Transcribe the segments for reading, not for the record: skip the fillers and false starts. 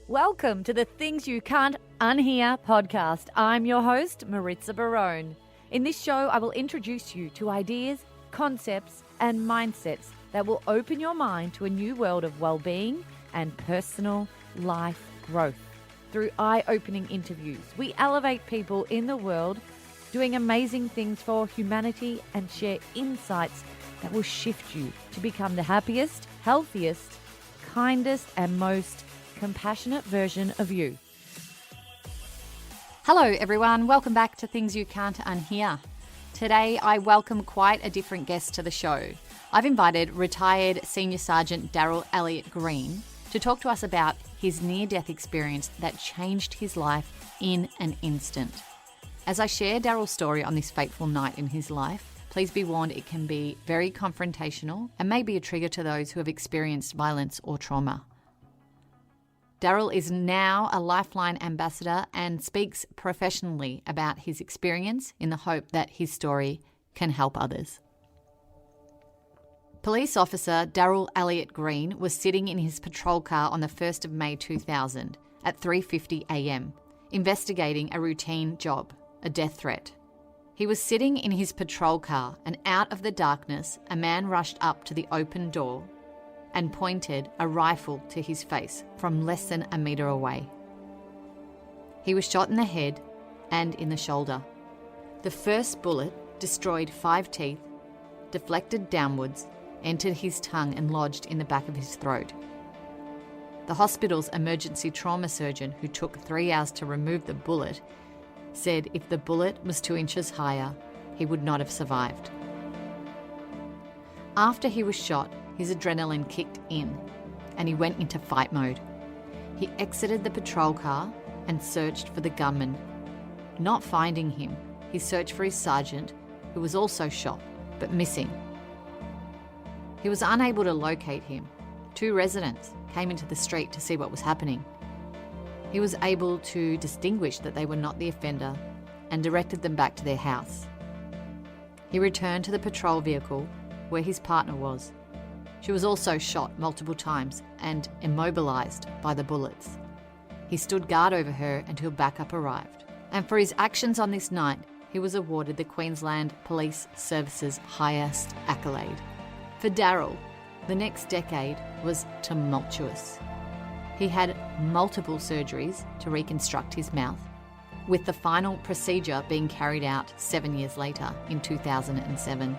Welcome to the Things You Can't Unhear podcast. I'm your host, Maritza Barone. In this show, I will introduce you to ideas, concepts, and mindsets that will open your mind to a new world of well-being and personal life growth. Through eye-opening interviews, we elevate people in the world doing amazing things for humanity and share insights that will shift you to become the happiest, healthiest, kindest, and most compassionate version of you. Hello everyone, welcome back to Things You Can't Unhear. Today I welcome quite a different guest to the show. I've invited retired Senior Sergeant Daryl Elliot Green to talk to us about his near-death experience that changed his life in an instant. As I share Daryl's story on this fateful night in his life, please be warned it can be very confrontational and may be a trigger to those who have experienced violence or trauma. Daryl is now a Lifeline ambassador and speaks professionally about his experience in the hope that his story can help others. Police officer Daryl Elliot Green was sitting in his patrol car on the 1st of May 2000 at 3:50 a.m, investigating a routine job, a death threat. He was sitting in his patrol car and out of the darkness, a man rushed up to the open door and pointed a rifle to his face from less than a metre away. He was shot in the head and in the shoulder. The first bullet destroyed 5 teeth, deflected downwards, entered his tongue and lodged in the back of his throat. The hospital's emergency trauma surgeon, who took 3 hours to remove the bullet, said if the bullet was 2 inches higher, he would not have survived. After he was shot, his adrenaline kicked in and he went into fight mode. He exited the patrol car and searched for the gunman. Not finding him, he searched for his sergeant, who was also shot but missing. He was unable to locate him. 2 residents came into the street to see what was happening. He was able to distinguish that they were not the offender and directed them back to their house. He returned to the patrol vehicle where his partner was. She was also shot multiple times and immobilised by the bullets. He stood guard over her until backup arrived. And for his actions on this night, he was awarded the Queensland Police Service's highest accolade. For Daryl, the next decade was tumultuous. He had multiple surgeries to reconstruct his mouth, with the final procedure being carried out 7 years later in 2007,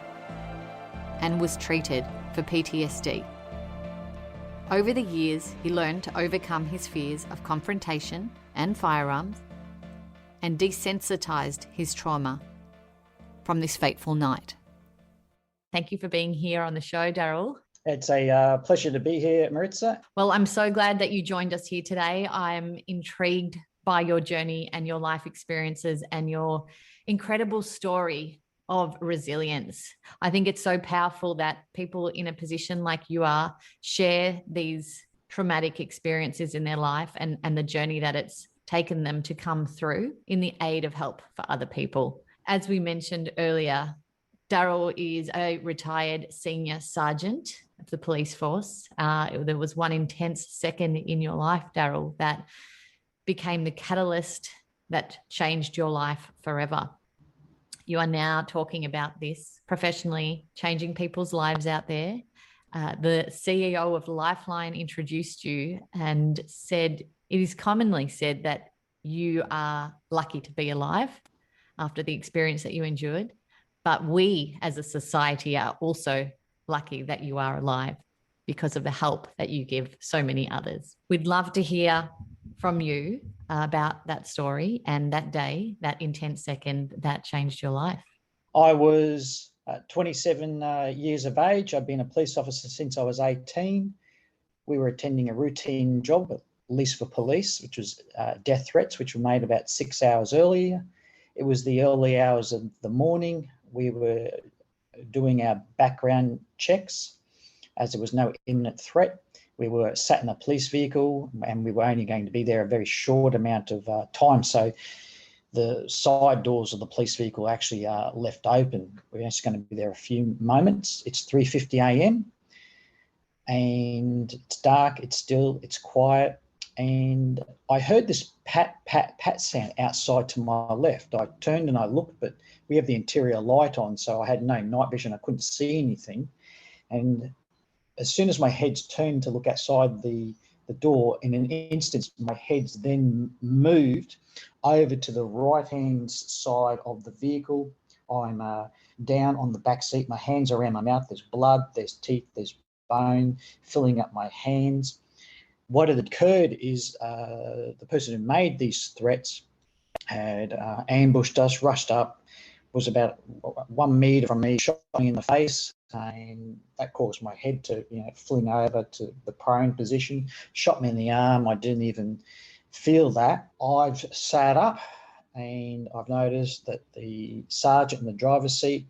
and was treated for PTSD. Over the years, he learned to overcome his fears of confrontation and firearms and desensitized his trauma from this fateful night. Thank you for being here on the show, Daryl. It's a pleasure to be here, Maritza. Well, I'm so glad that you joined us here today. I'm intrigued by your journey and your life experiences and your incredible story of resilience. I think it's so powerful that people in a position like you are share these traumatic experiences in their life and the journey that it's taken them to come through in the aid of help for other people. As we mentioned earlier, Daryl is a retired senior sergeant of the police force. There was one intense second in your life, Daryl, that became the catalyst that changed your life forever. You are now talking about this professionally, changing people's lives out there. The CEO of Lifeline introduced you and said, it is commonly said that you are lucky to be alive after the experience that you endured. But we as a society are also lucky that you are alive because of the help that you give so many others. We'd love to hear from you about that story and that day, that intense second that changed your life. I was 27 years of age. I've been a police officer since I was 18. We were attending a routine job at Police for Police, which was death threats, which were made about 6 hours earlier. It was the early hours of the morning. We were doing our background checks as there was no imminent threat. We were sat in a police vehicle and we were only going to be there a very short amount of time. So the side doors of the police vehicle actually are left open. We're just going to be there a few moments. It's 3:50 a.m. and it's dark, it's still, it's quiet. and I heard this pat, pat, pat sound outside to my left. I turned and I looked, but we have the interior light on, so I had no night vision. I couldn't see anything. And as soon as my head's turned to look outside the door, in an instant, my head's then moved over to the right-hand side of the vehicle. I'm down on the back seat. My hands are around my mouth. There's blood, there's teeth, there's bone filling up my hands. What had occurred is the person who made these threats had ambushed us, rushed up, was about 1 metre from me, shot me in the face, and that caused my head to fling over to the prone position, shot me in the arm. I didn't even feel that. I've sat up and I've noticed that the sergeant in the driver's seat,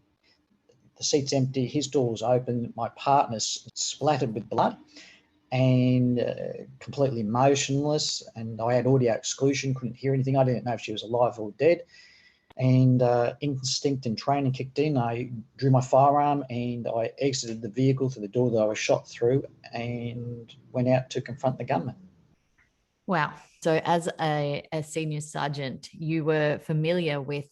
the seat's empty, his door's open, my partner's splattered with blood and completely motionless, and I had audio exclusion, couldn't hear anything. I didn't know if she was alive or dead. And instinct and training kicked in. I drew my firearm and I exited the vehicle through the door that I was shot through and went out to confront the gunman. Wow. So as a senior sergeant, you were familiar with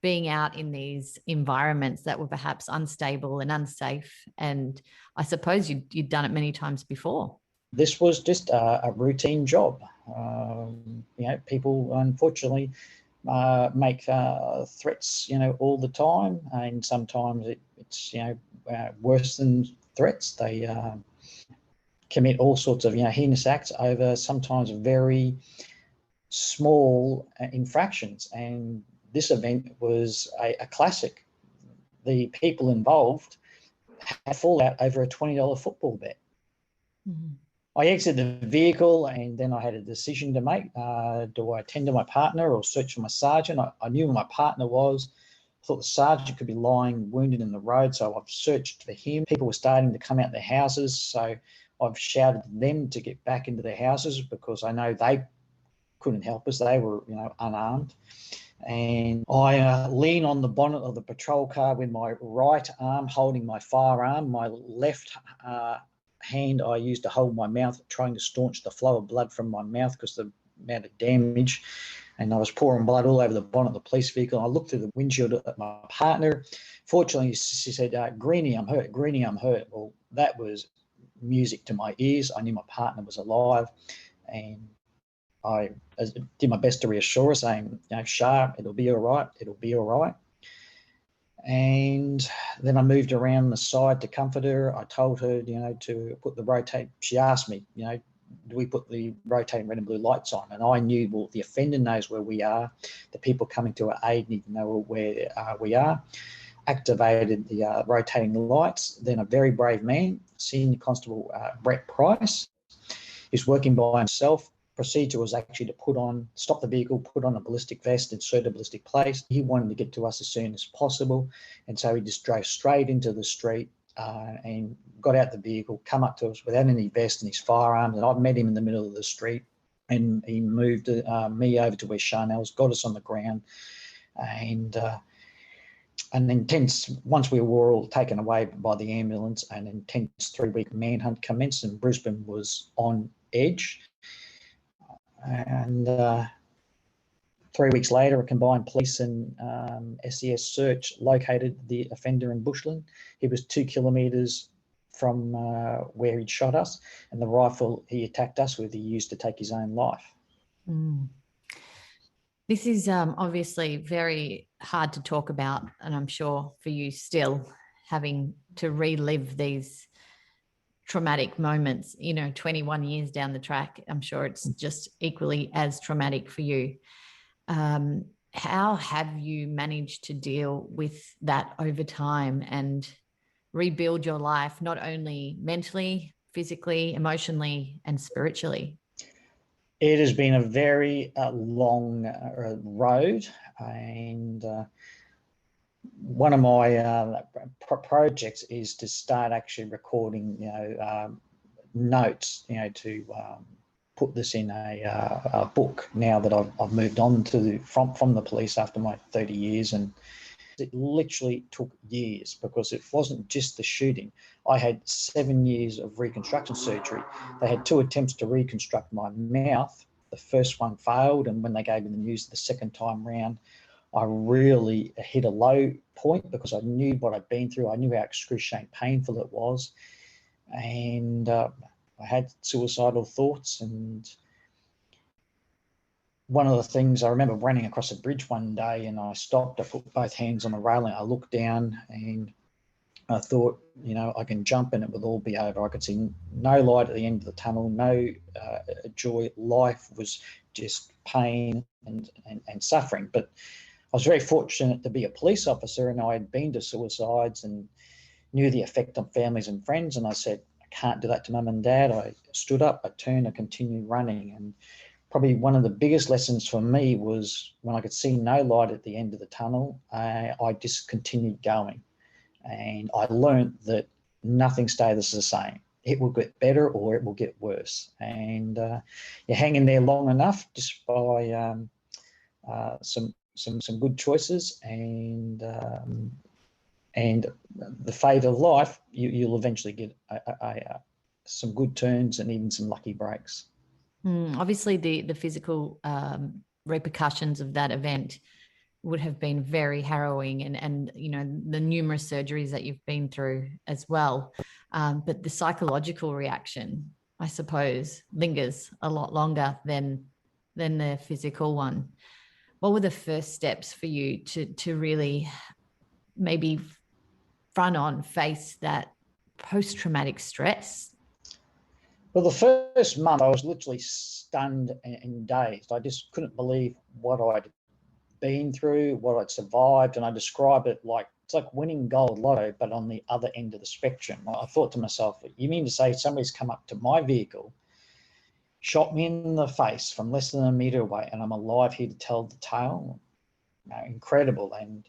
being out in these environments that were perhaps unstable and unsafe. And I suppose you'd done it many times before. This was just a routine job. People, unfortunately, make threats, all the time, and sometimes it's worse than threats. They commit all sorts of heinous acts over sometimes very small infractions, and this event was a classic. The people involved had fallout over a $20 football bet. Mm-hmm. I exited the vehicle and then I had a decision to make. Do I attend to my partner or search for my sergeant? I knew who my partner was. I thought the sergeant could be lying wounded in the road, so I've searched for him. People were starting to come out of their houses, so I've shouted to them to get back into their houses because I know they couldn't help us. They were, unarmed. And I lean on the bonnet of the patrol car with my right arm holding my firearm. My left hand I used to hold my mouth, trying to staunch the flow of blood from my mouth because the amount of damage. And I was pouring blood all over the bonnet of the police vehicle. I looked through the windshield at my partner. Fortunately, she said, Greenie, I'm hurt. Greenie, I'm hurt. Well, that was music to my ears. I knew my partner was alive. And I did my best to reassure her, saying, Shah, it'll be all right. It'll be all right. And then I moved around the side to comfort her. I told her, to put the rotate. She asked me, do we put the rotating red and blue lights on? And I knew, well, the offender knows where we are. The people coming to our aid need to know where we are. Activated the rotating lights. Then a very brave man, Senior Constable Brett Price, is working by himself. Procedure was actually to stop the vehicle, put on a ballistic vest, insert a ballistic plate. He wanted to get to us as soon as possible. And so he just drove straight into the street and got out the vehicle, come up to us without any vest and his firearms. And I met him in the middle of the street and he moved me over to where Charnel's got us on the ground. And an intense, once we were all taken away by the ambulance, an intense 3-week manhunt commenced and Brisbane was on edge. And 3 weeks later, a combined police and SES search located the offender in Bushland. He was 2 kilometres from where he'd shot us, and the rifle he attacked us with, he used to take his own life. Mm. This is obviously very hard to talk about, and I'm sure for you still having to relive these traumatic moments, 21 years down the track. I'm sure it's just equally as traumatic for you. How have you managed to deal with that over time and rebuild your life, not only mentally, physically, emotionally, and spiritually? It has been a very long road, and one of my projects is to start actually recording, notes, to put this in a book now that I've moved on from the police after my 30 years, and It literally took years because it wasn't just the shooting. I had 7 years of reconstruction surgery. They had 2 attempts to reconstruct my mouth. The first one failed, and when they gave me the news the second time round, I really hit a low point because I knew what I'd been through. I knew how excruciating painful it was. And I had suicidal thoughts. And one of the things, I remember running across a bridge one day and I stopped, I put both hands on the railing, I looked down and I thought, I can jump and it will all be over. I could see no light at the end of the tunnel, no joy. Life was just pain and suffering. But I was very fortunate to be a police officer, and I had been to suicides and knew the effect on families and friends. And I said, I can't do that to mum and dad. I stood up, I turned, I continued running. And probably one of the biggest lessons for me was when I could see no light at the end of the tunnel, I just continued going. And I learned that nothing stays the same. It will get better or it will get worse. And you hang in there long enough just by some good choices and the fate of life, you'll eventually get some good turns and even some lucky breaks. Obviously, the physical repercussions of that event would have been very harrowing, and the numerous surgeries that you've been through as well. But the psychological reaction, I suppose, lingers a lot longer than the physical one. What were the first steps for you to really maybe face that post-traumatic stress? Well, the first month I was literally stunned and dazed. I just couldn't believe what I'd been through, what I'd survived, and I describe it like it's like winning gold lotto, but on the other end of the spectrum. I thought to myself, you mean to say somebody's come up to my vehicle, shot me in the face from less than a metre away, and I'm alive here to tell the tale? Incredible. And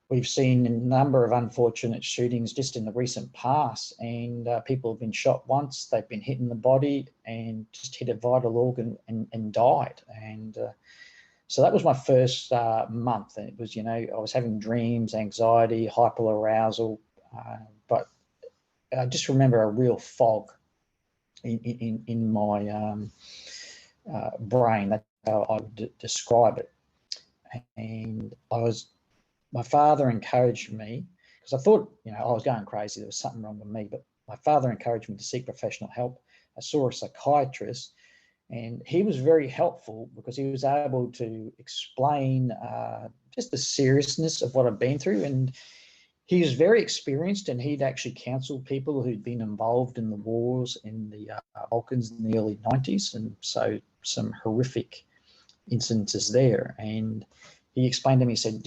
we've seen a number of unfortunate shootings just in the recent past, and people have been shot once, they've been hit in the body and just hit a vital organ and died. And so that was my first month. And it was, I was having dreams, anxiety, hyperarousal, but I just remember a real fog in my brain. That's how I would describe it. And my father encouraged me, because I thought, I was going crazy. There was something wrong with me, but my father encouraged me to seek professional help. I saw a psychiatrist, and he was very helpful because he was able to explain just the seriousness of what I'd been through. And he was very experienced, and he'd actually counseled people who'd been involved in the wars in the Balkans in the early 90s. And so some horrific incidences there. And he explained to me, he said,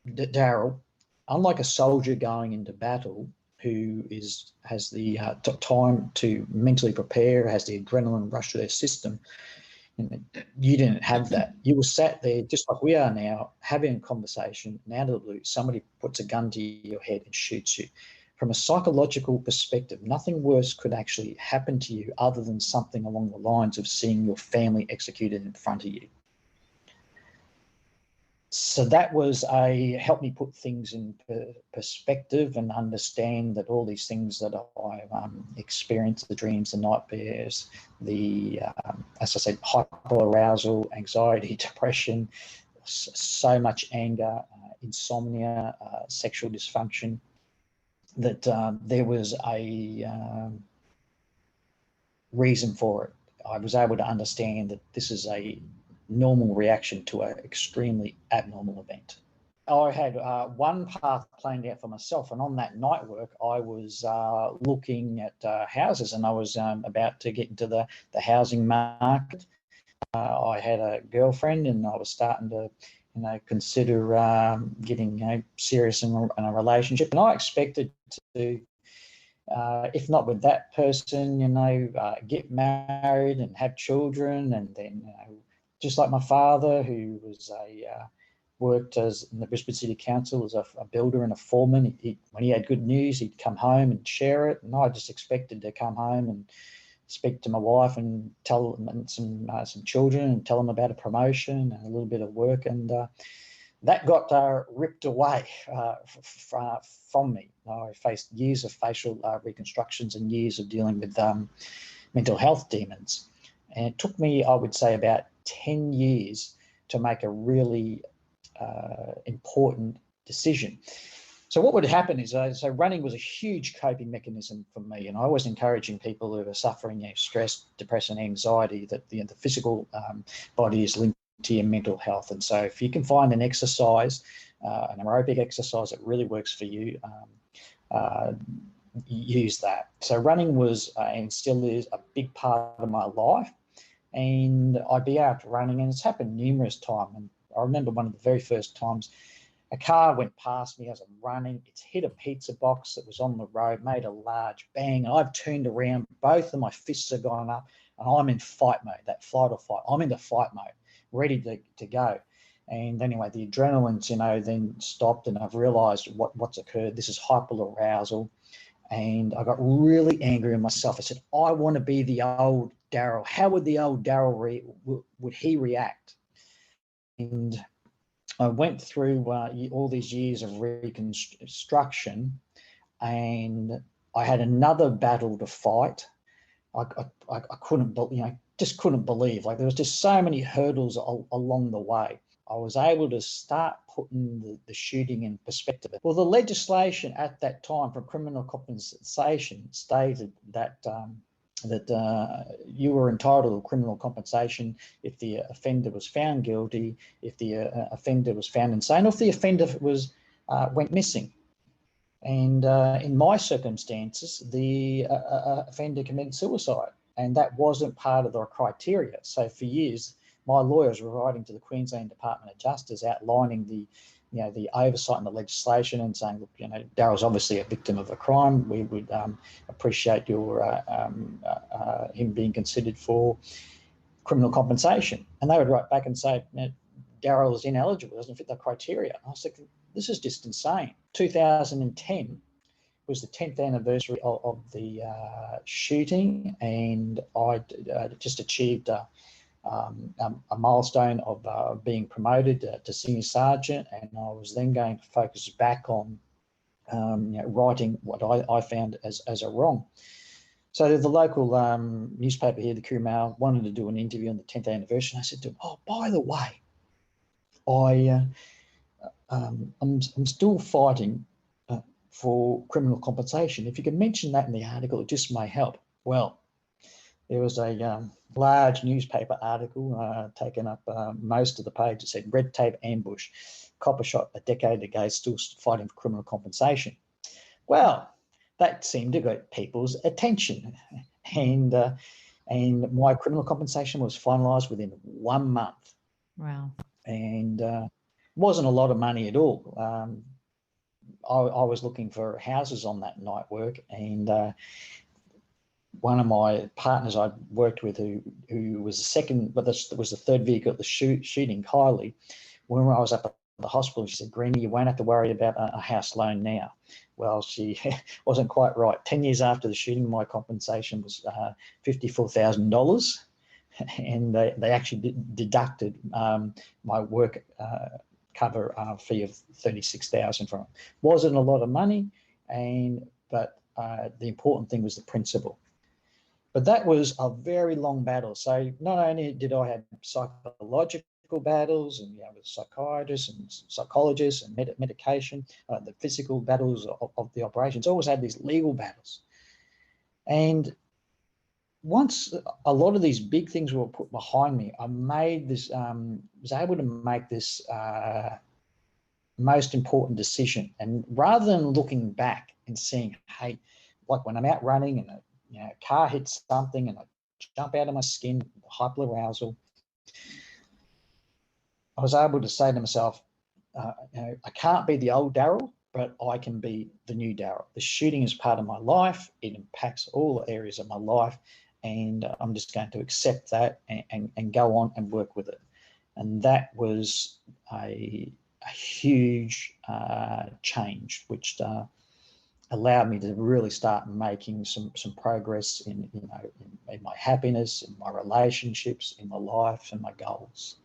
Daryl, unlike a soldier going into battle who has the time to mentally prepare, has the adrenaline rush through their system, you didn't have that. You were sat there just like we are now, having a conversation, and out of the blue, somebody puts a gun to your head and shoots you. From a psychological perspective, nothing worse could actually happen to you other than something along the lines of seeing your family executed in front of you. So that helped me put things in perspective and understand that all these things that I experienced, the dreams, the nightmares, the, as I said, hyperarousal, anxiety, depression, so much anger, insomnia, sexual dysfunction, that there was a reason for it. I was able to understand that this is a normal reaction to an extremely abnormal event. I had one path planned out for myself, and on that night work, I was looking at houses, and I was about to get into the housing market. I had a girlfriend, and I was starting to, consider getting serious in a relationship, and I expected to, if not with that person, get married and have children, and then, just like my father, who was worked as in the Brisbane City Council as a builder and a foreman. When he had good news, he'd come home and share it, and I just expected to come home and speak to my wife and tell them some children and tell them about a promotion and a little bit of work. And that got ripped away from me. I faced years of facial reconstructions and years of dealing with mental health demons. And it took me, I would say, about 10 years to make a really important decision. So what would happen is, so running was a huge coping mechanism for me, and I was encouraging people who are suffering stress, depression, anxiety, that the physical body is linked to your mental health. And so if you can find an exercise, an aerobic exercise that really works for you, use that. So running was and still is a big part of my life, and I'd be out running, and it's happened numerous times. And I remember one of the very first times a car went past me as I'm running. It's hit a pizza box that was on the road, made a large bang. I've turned around, both of my fists have gone up, and I'm in fight mode, that flight or fight. I'm in the fight mode, ready to go. And anyway, the adrenaline's, then stopped, and I've realised what's occurred. This is hyperarousal. And I got really angry with myself. I said, I want to be the old Daryl. How would the old Daryl would he react? And I went through all these years of reconstruction, and I had another battle to fight. I couldn't, just couldn't believe. Like, there was just so many hurdles along the way. I was able to start putting the shooting in perspective. Well, the legislation at that time for criminal compensation stated that you were entitled to criminal compensation if the offender was found guilty, if the offender was found insane, or if the offender went missing. And in my circumstances, the offender committed suicide, and that wasn't part of the criteria. So for years, my lawyers were writing to the Queensland Department of Justice outlining the oversight and the legislation, and saying, look, Daryl's obviously a victim of a crime. We would appreciate him being considered for criminal compensation. And they would write back and say, Daryl is ineligible, doesn't fit the criteria. And I was like, this is just insane. 2010 was the 10th anniversary of the shooting, and I just achieved a milestone of being promoted to senior sergeant, and I was then going to focus back on righting what I found as a wrong. So the local newspaper here, the Courier Mail, wanted to do an interview on the 10th anniversary, and I said to them, oh, by the way, I'm still fighting for criminal compensation. If you could mention that in the article, it just may help. Well, there was a large newspaper article taken up most of the page. It said, red tape ambush, copper shot a decade ago, still fighting for criminal compensation. Well, that seemed to get people's attention. And my criminal compensation was finalised within 1 month. Wow. And wasn't a lot of money at all. I was looking for houses on that night work, and one of my partners I worked with, who was the second, but this was the third vehicle at the shooting, Kylie, when I was up at the hospital, she said, Greenie, you won't have to worry about a house loan now. Well, she wasn't quite right. 10 years after the shooting, my compensation was $54,000, and they actually deducted my work cover fee of $36,000 from it. Wasn't a lot of money, but the important thing was the principle. But that was a very long battle. So not only did I have psychological battles and with psychiatrists and psychologists and medication, the physical battles of the operations, I always had these legal battles. And once a lot of these big things were put behind me, I made this, was able to make this most important decision. And rather than looking back and seeing, hey, like when I'm out running and a car hits something and I jump out of my skin, hyperarousal, I was able to say to myself, I can't be the old Daryl, but I can be the new Daryl. The shooting is part of my life. It impacts all areas of my life, and I'm just going to accept that and go on and work with it. And that was a huge change, which allowed me to really start making some progress in my happiness, in my relationships, in my life, and my goals.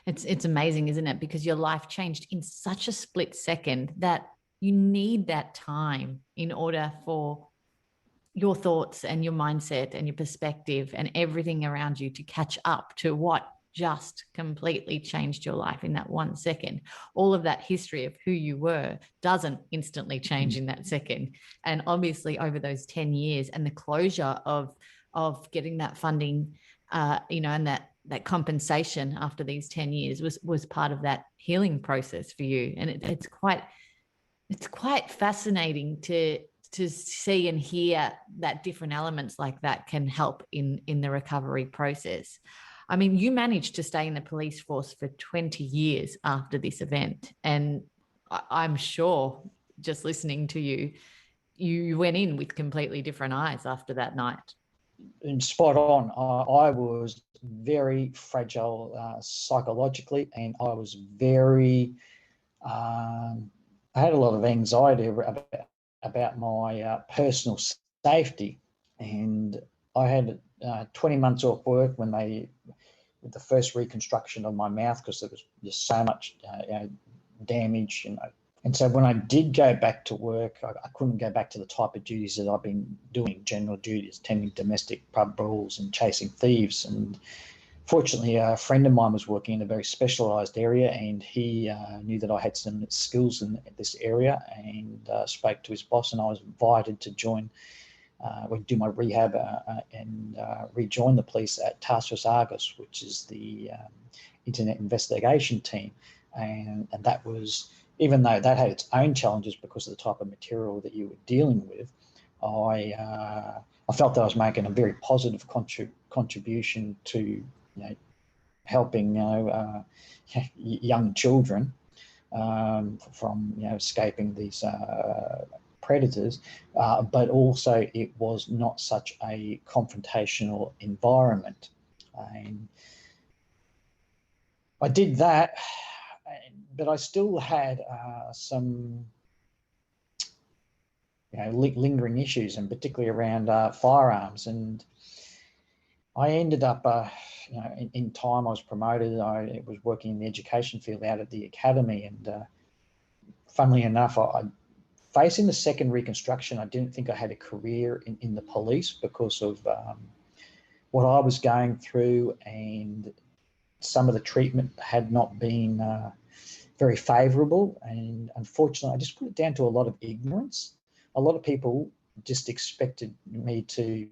It's amazing, isn't it? Because your life changed in such a split second that you need that time in order for your thoughts and your mindset and your perspective and everything around you to catch up to what just completely changed your life in that 1 second. All of that history of who you were doesn't instantly change in that second. And obviously over those 10 years and the closure of getting that funding, and that compensation after these 10 years was part of that healing process for you. And it's quite fascinating to see and hear that different elements like that can help in the recovery process. I mean, you managed to stay in the police force for 20 years after this event. And I'm sure, just listening to you, you went in with completely different eyes after that night. And spot on. I was very fragile psychologically, and I was very, I had a lot of anxiety about my personal safety. And I had 20 months off work with the first reconstruction of my mouth, because there was just so much damage. And so when I did go back to work, I couldn't go back to the type of duties that I've been doing, general duties, tending domestic pub brawls and chasing thieves. And fortunately, a friend of mine was working in a very specialised area, and he knew that I had some skills in this area, and spoke to his boss, and I was invited to join, do my rehab and rejoin the police at Task Force Argos, which is the Internet Investigation Team. And that was, even though that had its own challenges because of the type of material that you were dealing with, I felt that I was making a very positive contribution to helping young children from escaping these predators, but also it was not such a confrontational environment. And I did that, but I still had some lingering issues, and particularly around firearms. And I ended up, in time I was promoted. I was working in the education field out at the academy, and funnily enough, facing the second reconstruction, I didn't think I had a career in the police because of what I was going through, and some of the treatment had not been very favourable. And unfortunately, I just put it down to a lot of ignorance. A lot of people just expected me to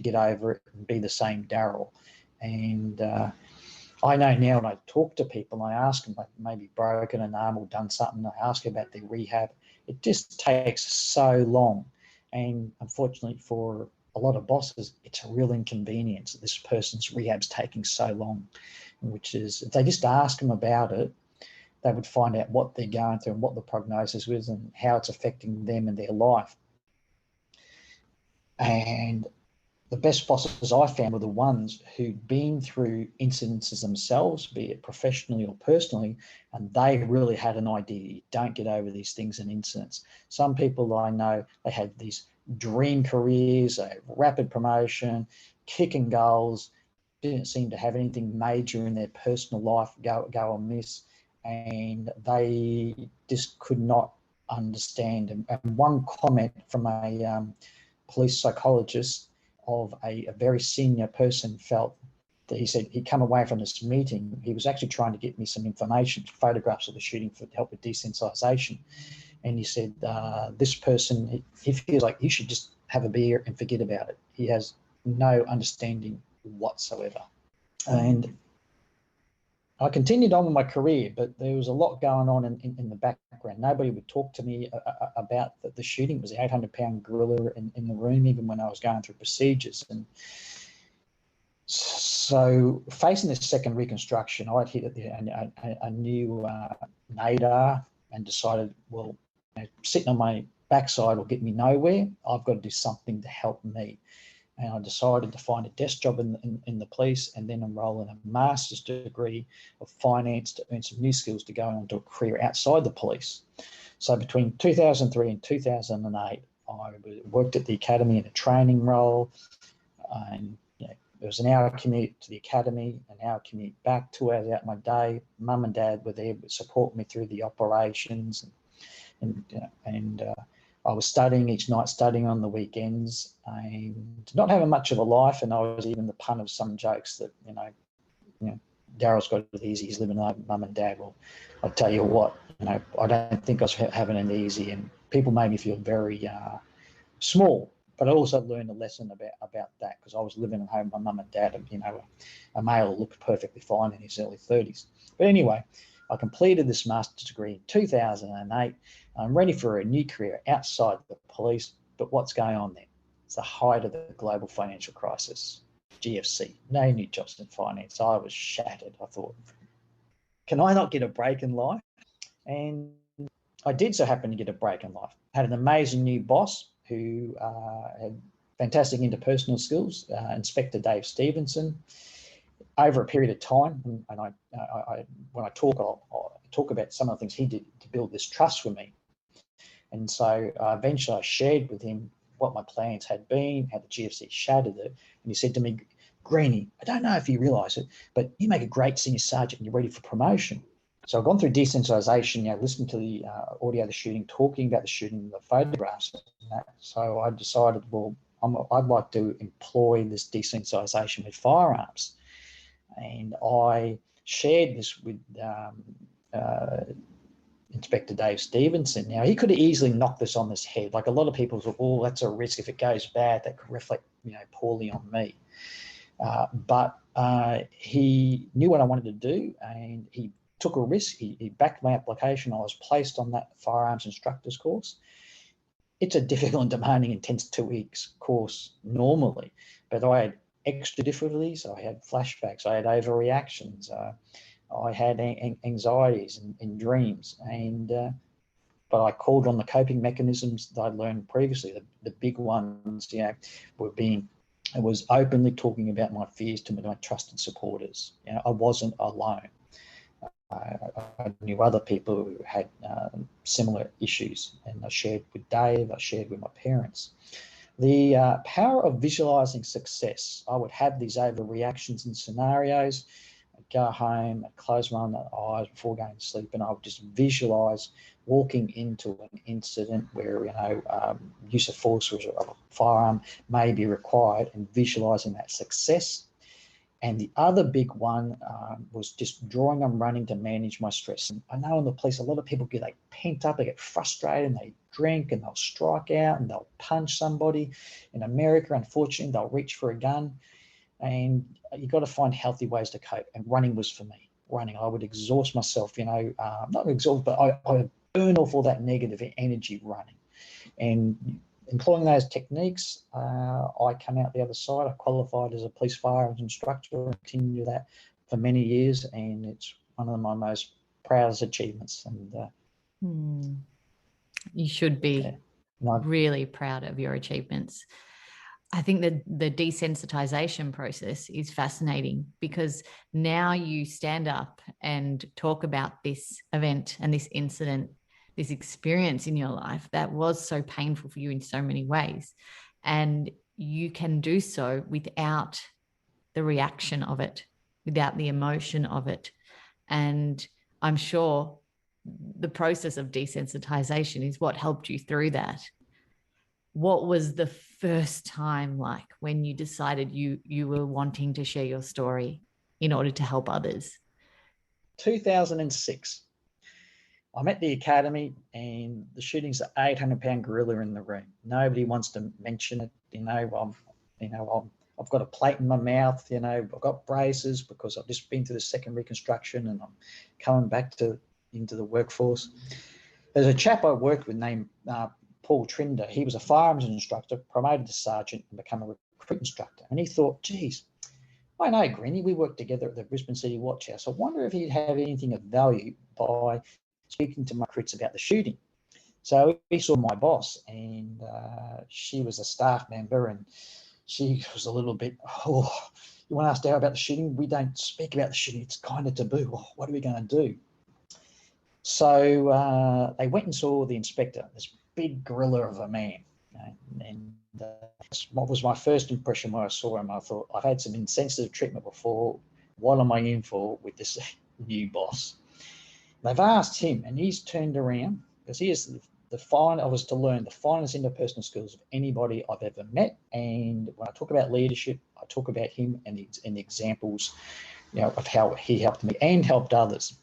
get over it and be the same Daryl. And I know now when I talk to people, I ask them, like, maybe broken an arm or done something, I ask about their rehab. It just takes so long. And unfortunately for a lot of bosses, it's a real inconvenience that this person's rehab's taking so long, which is, if they just ask them about it, they would find out what they're going through and what the prognosis is and how it's affecting them and their life. And the best bosses I found were the ones who'd been through incidences themselves, be it professionally or personally, and they really had an idea. You don't get over these things in incidents. Some people I know, they had these dream careers, rapid promotion, kicking goals, didn't seem to have anything major in their personal life go amiss, and they just could not understand. And one comment from a police psychologist of a very senior person felt that, he said he'd come away from this meeting, he was actually trying to get me some information, photographs of the shooting to help with desensitization. And he said, this person, he feels like he should just have a beer and forget about it. He has no understanding whatsoever. And I continued on with my career, but there was a lot going on in the background. Nobody would talk to me about the shooting. It was the 800-pound gorilla in the room, even when I was going through procedures. And so facing this second reconstruction, I'd hit a new nadar and decided, well, sitting on my backside will get me nowhere. I've got to do something to help me. And I decided to find a desk job in the police, and then enroll in a master's degree of finance to earn some new skills to go on to a career outside the police. So between 2003 and 2008, I worked at the academy in a training role, and It was an hour commute to the academy, an hour commute back, 2 hours out my day. Mum and Dad were there to support me through the operations, and I was studying each night, studying on the weekends, and not having much of a life. And I was even the pun of some jokes that, Daryl's got it easy. He's living with Mum and Dad. Well, I'll tell you what, I don't think I was having it easy, and people made me feel very small. But I also learned a lesson about that, because I was living at home with my mum and dad, and a male who looked perfectly fine in his early 30s. But anyway, I completed this master's degree in 2008. I'm ready for a new career outside the police. But what's going on then? It's the height of the global financial crisis, GFC. No new jobs in finance. I was shattered. I thought, can I not get a break in life? And I did so happen to get a break in life. I had an amazing new boss who had fantastic interpersonal skills, Inspector Dave Stevenson. Over a period of time, and I when I talk, I'll talk about some of the things he did to build this trust for me. And so eventually I shared with him what my plans had been, how the GFC shattered it. And he said to me, Greenie, I don't know if you realise it, but you make a great senior sergeant and you're ready for promotion. So I've gone through desensitisation, listened to the audio of the shooting, talking about the shooting, the photographs and that. So I decided, well, I'd like to employ this desensitisation with firearms. And I shared this with Inspector Dave Stevenson. Now, he could have easily knocked this on his head. Like a lot of people thought, oh, that's a risk. If it goes bad, that could reflect, poorly on me. But he knew what I wanted to do, and he took a risk. He backed my application. I was placed on that firearms instructor's course. It's a difficult and demanding, intense 2 weeks course normally, but I had extra difficulties. I had flashbacks. I had overreactions. I had anxieties and dreams. But I called on the coping mechanisms that I'd learned previously. The big ones, I was openly talking about my fears to my trusted supporters. I wasn't alone. I knew other people who had similar issues, and I shared with Dave, I shared with my parents. The power of visualizing success. I would have these overreactions and scenarios. I'd go home, I'd close my eyes before going to sleep, and I would just visualize walking into an incident where, use of force of a firearm may be required, and visualizing that success. And the other big one was just drawing on running to manage my stress. And I know in the police, a lot of people get pent up, they get frustrated, and they drink, and they'll strike out, and they'll punch somebody. In America, unfortunately, they'll reach for a gun. And you've got to find healthy ways to cope. And running was for me. Running, I would exhaust myself, not exhaust, but I would burn off all that negative energy running. And employing those techniques, I come out the other side. I qualified as a police firearms instructor and continued that for many years, and it's one of my most proudest achievements. And you should be really proud of your achievements. I think that the desensitization process is fascinating, because now you stand up and talk about this event and this incident, this experience in your life that was so painful for you in so many ways. And you can do so without the reaction of it, without the emotion of it. And I'm sure the process of desensitization is what helped you through that. What was the first time like when you decided you were wanting to share your story in order to help others? 2006. I'm at the academy, and the shooting's an 800-pound gorilla in the room. Nobody wants to mention it. I've got a plate in my mouth. I've got braces because I've just been through the second reconstruction, and I'm coming back into the workforce. There's a chap I worked with named Paul Trinder. He was a firearms instructor, promoted to sergeant, and become a recruit instructor. And he thought, geez, I know Greenie. We worked together at the Brisbane City Watch House. I wonder if he'd have anything of value by speaking to my recruits about the shooting. So he saw my boss, and she was a staff member, and she was a little bit, you want to ask Daryl about the shooting? We don't speak about the shooting. It's kind of taboo. What are we going to do? So they went and saw the inspector, this big gorilla of a man. And what was my first impression when I saw him? I thought, I've had some insensitive treatment before. What am I in for with this new boss? They've asked him, and he's turned around, because he is I was to learn the finest interpersonal skills of anybody I've ever met. And when I talk about leadership, I talk about him and the examples, of how he helped me and helped others.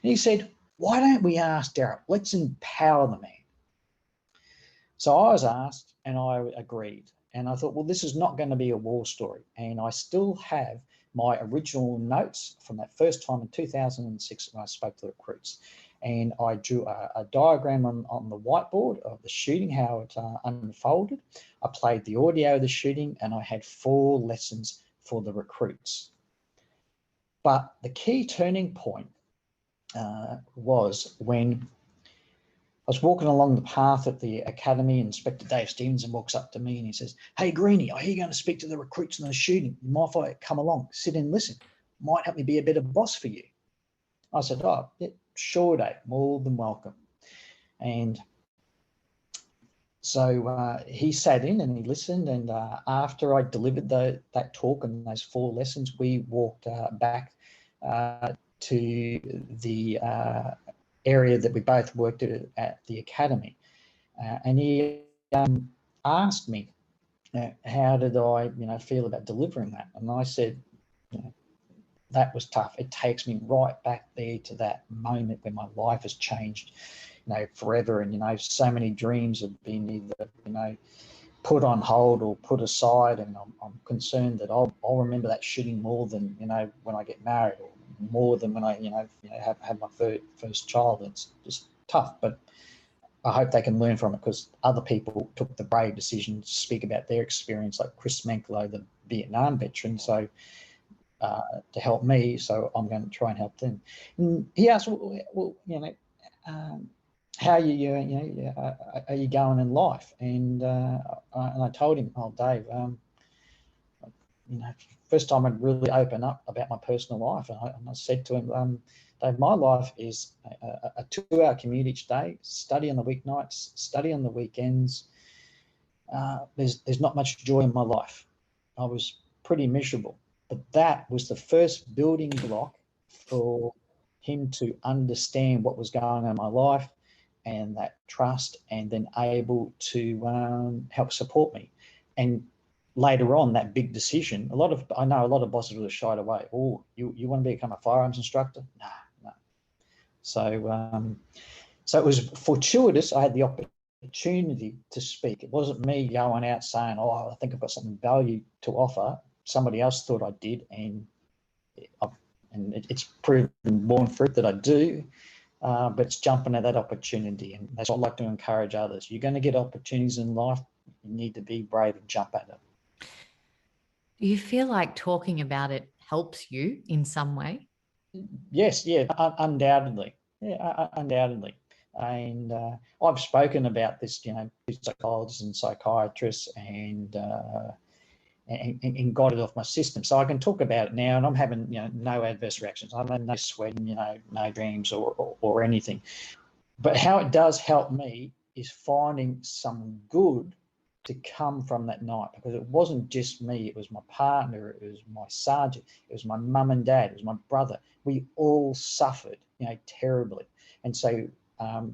And he said, why don't we ask Daryl? Let's empower the man. So I was asked, and I agreed. And I thought, well, this is not going to be a war story. And I still have my original notes from that first time in 2006 when I spoke to the recruits. And I drew a diagram on the whiteboard of the shooting, how it unfolded. I played the audio of the shooting, and I had 4 lessons for the recruits. But the key turning point was when I was walking along the path at the academy, and Inspector Dave Stevenson walks up to me and he says, hey, Greenie, I hear you're going to speak to the recruits in the shooting. You mind if I come along, sit and listen? Might help me be a better boss for you. I said, oh, yeah, sure, Dave, more than welcome. And so he sat in and he listened. And after I delivered that talk and those 4 lessons, we walked back to the area that we both worked at the academy. And he asked me, how did I, feel about delivering that? And I said, that was tough. It takes me right back there to that moment when my life has changed, forever. And, so many dreams have been either, put on hold or put aside. And I'm concerned that I'll remember that shooting more than, when I get married, or more than when I, have my first child. It's just tough, but I hope they can learn from it, because other people took the brave decision to speak about their experience, like Chris Menklow, the Vietnam veteran. So to help me, so I'm going to try and help them. And he asked, well, how are you going in life? And I told him, oh, Dave, first time I'd really open up about my personal life. And I said to him, Dave, my life is a 2-hour commute each day, study on the weeknights, study on the weekends. There's not much joy in my life. I was pretty miserable. But that was the first building block for him to understand what was going on in my life, and that trust, and then able to help support me. And later on, that big decision, I know a lot of bosses would have shied away. Oh, you want to become a firearms instructor? No. So it was fortuitous. I had the opportunity to speak. It wasn't me going out saying, oh, I think I've got something value to offer. Somebody else thought I did, and it's proven borne fruit that I do. But it's jumping at that opportunity, and that's what I like to encourage others. You're going to get opportunities in life. You need to be brave and jump at it. Do you feel like talking about it helps you in some way? Yes, yeah, undoubtedly. Yeah, undoubtedly. And I've spoken about this, to psychologists and psychiatrists, and got it off my system. So I can talk about it now, and I'm having, no adverse reactions. I'm having no sweating, no dreams or anything. But how it does help me is finding some good to come from that night, because it wasn't just me. It was my partner. It was my sergeant. It was my mum and dad. It was my brother. We all suffered, terribly. And so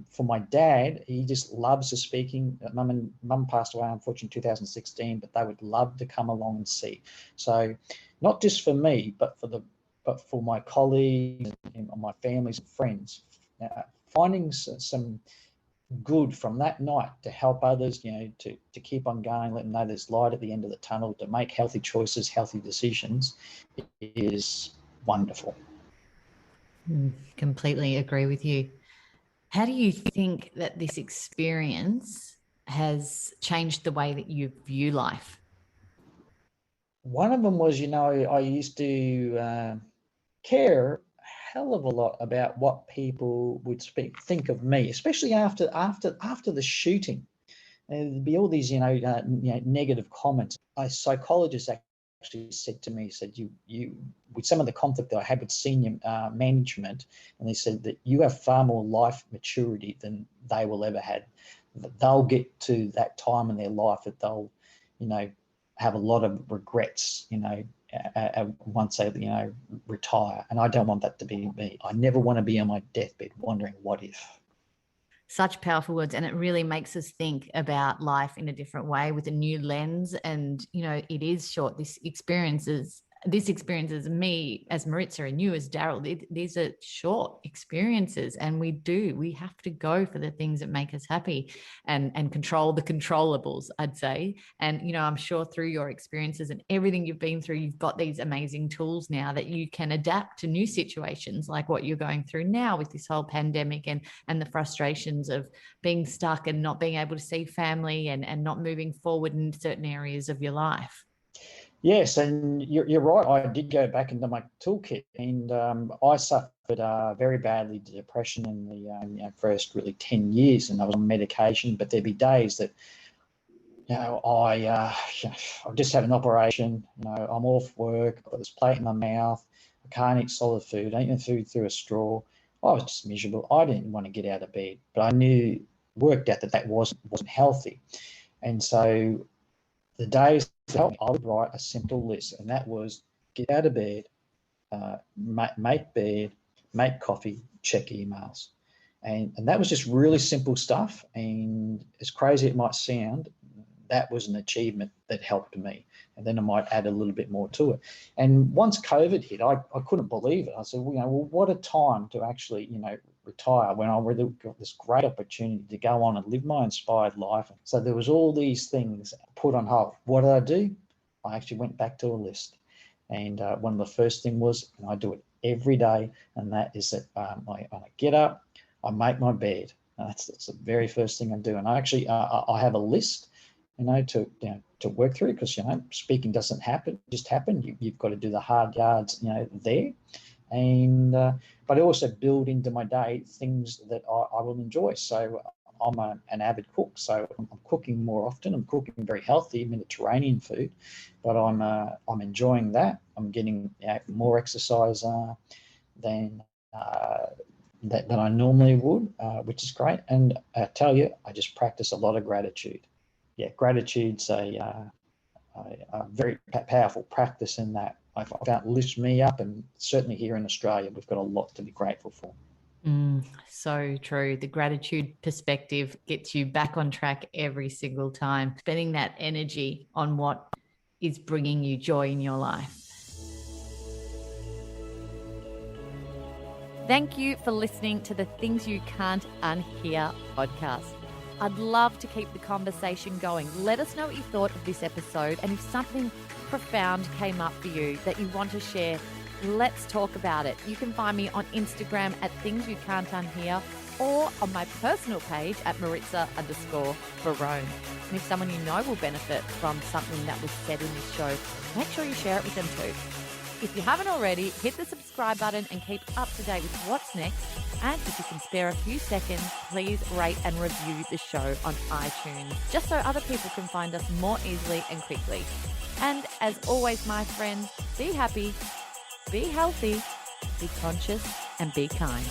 for my dad, he just loves the speaking. Mum passed away, unfortunately, in 2016, but they would love to come along and see. So not just for me, but for my colleagues and my families and friends, finding some good from that night to help others, to keep on going, let them know there's light at the end of the tunnel, to make healthy choices, healthy decisions, is wonderful. Completely agree with you. How do you think that this experience has changed the way that you view life? One of them was, I used to care a hell of a lot about what people would think of me, especially after the shooting. There'd be all these, negative comments. A psychologist actually said to me, you with some of the conflict that I had with senior management, and they said that you have far more life maturity than they will ever have. they'll get to that time in their life that they'll, have a lot of regrets, once they, retire. And I don't want that to be me. I never want to be on my deathbed wondering what if. Such powerful words, and it really makes us think about life in a different way with a new lens. And it is short. This experiences me as Maritza and you as Daryl. These are short experiences, and we have to go for the things that make us happy and control the controllables, I'd say. And I'm sure through your experiences and everything you've been through, you've got these amazing tools now that you can adapt to new situations like what you're going through now with this whole pandemic and the frustrations of being stuck and not being able to see family and not moving forward in certain areas of your life. Yes, and you're right. I did go back into my toolkit, and I suffered very badly depression in the first really 10 years, and I was on medication. But there'd be days that, I just had an operation. I'm off work. I've got this plate in my mouth. I can't eat solid food. Eating food through a straw. I was just miserable. I didn't want to get out of bed, but I worked out that wasn't healthy, and so the days to help me, I would write a simple list, and that was get out of bed, make bed, make coffee, check emails. And that was just really simple stuff. And as crazy it might sound, that was an achievement that helped me. And then I might add a little bit more to it. And once COVID hit, I couldn't believe it. I said, well, what a time to actually, retire, when I really got this great opportunity to go on and live my inspired life. So there was all these things put on hold. What did I do? I actually went back to a list. And one of the first thing was, and I do it every day, and that is that I get up, I make my bed. That's the very first thing I do. And I actually, I have a list, to work through, because, speaking doesn't just happen. You've got to do the hard yards, there. And but I also build into my day things that I will enjoy. So I'm an avid cook, so I'm cooking more often. I'm cooking very healthy Mediterranean food, but I'm enjoying that. I'm getting more exercise than I normally would, which is great. And I tell you, I just practice a lot of gratitude. Yeah, gratitude's a very powerful practice in that. I found it lifts me up, and certainly here in Australia, we've got a lot to be grateful for. So true. The gratitude perspective gets you back on track every single time, spending that energy on what is bringing you joy in your life. Thank you for listening to the Things You Can't Unhear podcast. I'd love to keep the conversation going. Let us know what you thought of this episode, and if something profound came up for you that you want to share, let's talk about it. You can find me on Instagram at Things You Can't Unhear, or on my personal page at Maritza_Barone. And if someone you know will benefit from something that was said in this show, make sure you share it with them too. If you haven't already, hit the subscribe button and keep up to date with what's next. And if you can spare a few seconds, please rate and review the show on iTunes, just so other people can find us more easily and quickly. And as always, my friends, be happy, be healthy, be conscious, and be kind.